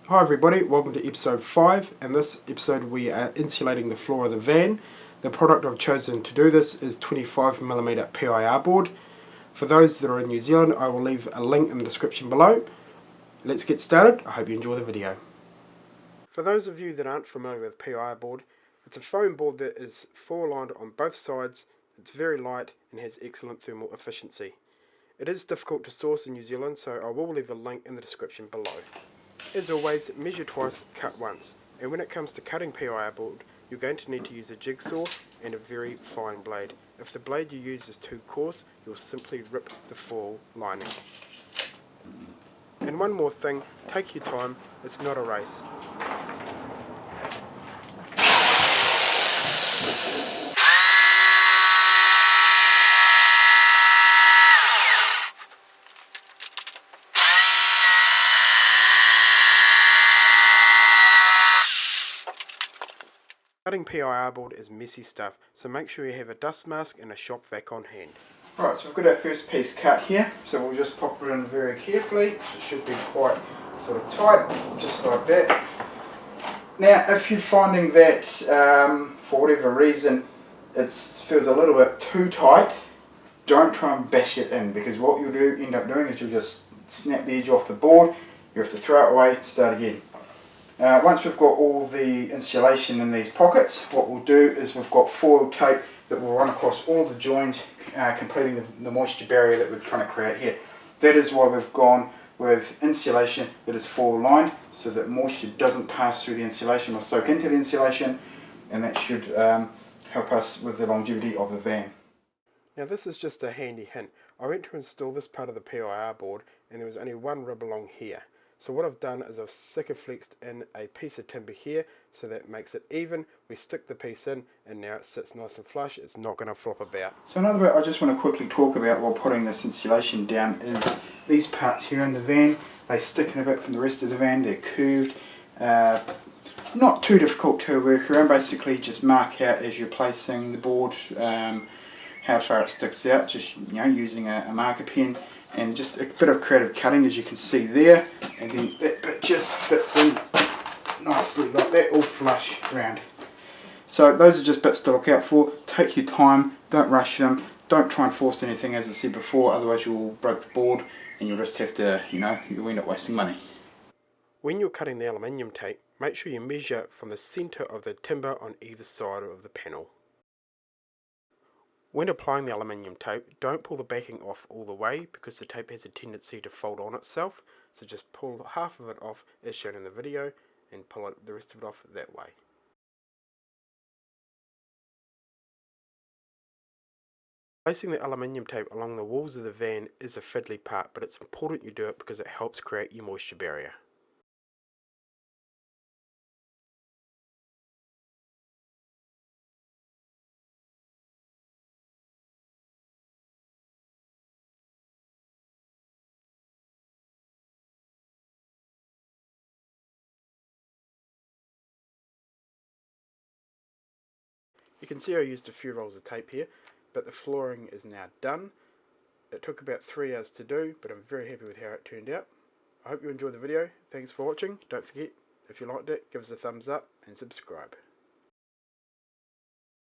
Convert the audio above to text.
Hi everybody, welcome to episode 5. In this episode we are insulating the floor of the van. The product I've chosen to do this is 25mm PIR board. For those that are in New Zealand, I will leave a link in the description below. Let's get started. I hope you enjoy the video. For those of you that aren't familiar with PIR board, it's a foam board that is four-lined on both sides. It's very light and has excellent thermal efficiency. It is difficult to source in New Zealand, so I will leave a link in the description below. As always, measure twice, cut once. And when it comes to cutting PIR board, you're going to need to use a jigsaw and a very fine blade. If the blade you use is too coarse, you'll simply rip the foil lining. And one more thing, take your time, it's not a race. Cutting PIR board is messy stuff, so make sure you have a dust mask and a shop vac on hand. Right, so we've got our first piece cut here, so we'll just pop it in very carefully. It should be quite sort of tight, just like that. Now, if you're finding that for whatever reason it feels a little bit too tight, don't try and bash it in, because what you'll end up doing is you'll just snap the edge off the board. You have to throw it away, start again. Once we've got all the insulation in these pockets, what we'll do is we've got foil tape that will run across all the joins, completing the moisture barrier that we're trying to create here. That is why we've gone with insulation that is foil lined, so that moisture doesn't pass through the insulation or soak into the insulation, and that should help us with the longevity of the van. Now this is just a handy hint. I went to install this part of the PIR board and there was only one rib along here. So what I've done is I've sikaflexed in a piece of timber here, so that makes it even. We stick the piece in and now it sits nice and flush. It's not going to flop about. So another bit I just want to quickly talk about while putting this insulation down is these parts here in the van. They stick in a bit from the rest of the van. They're curved. Not too difficult to work around. Basically just mark out as you're placing the board how far it sticks out, just using a marker pen. And just a bit of creative cutting, as you can see there, and then that bit just fits in nicely like that, all flush around. So those are just bits to look out for. Take your time, don't rush them, don't try and force anything, as I said before, otherwise you'll break the board and you'll just have to, you'll end up wasting money. When you're cutting the aluminium tape, make sure you measure from the centre of the timber on either side of the panel. When applying the aluminium tape, don't pull the backing off all the way, because the tape has a tendency to fold on itself, so just pull half of it off as shown in the video and pull the rest of it off that way. Placing the aluminium tape along the walls of the van is a fiddly part, but it's important you do it because it helps create your moisture barrier. You can see I used a few rolls of tape here, but the flooring is now done. It took about 3 hours to do, but I'm very happy with how it turned out. I hope you enjoyed the video. Thanks for watching. Don't forget, if you liked it, give us a thumbs up and subscribe.